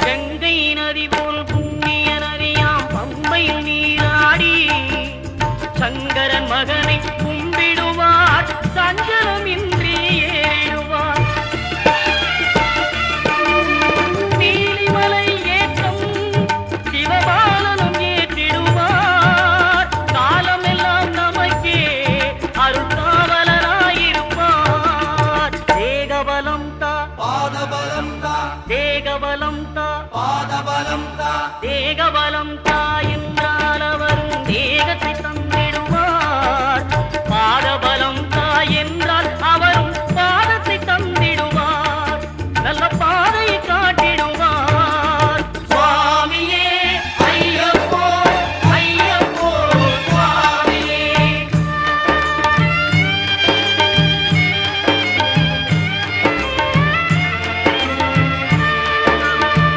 கங்கை நதி போல் புண்ணிய நதியாம் பம்பையில் நீராடி சங்கரன் மகனை கும்பிடுவார் சஞ்சலம் இன்றி ஏறிடுவார் நீலிமலை ஏற்றம் சிவபாலனும் ஏற்றிடுவார் காலமெல்லாம் நமக்கே அருள்காவலராயிருப்பார் தேகபலம் தா பாதபலம் தா தேகபலம் தா பாதபலம் தா தேகபலம் தா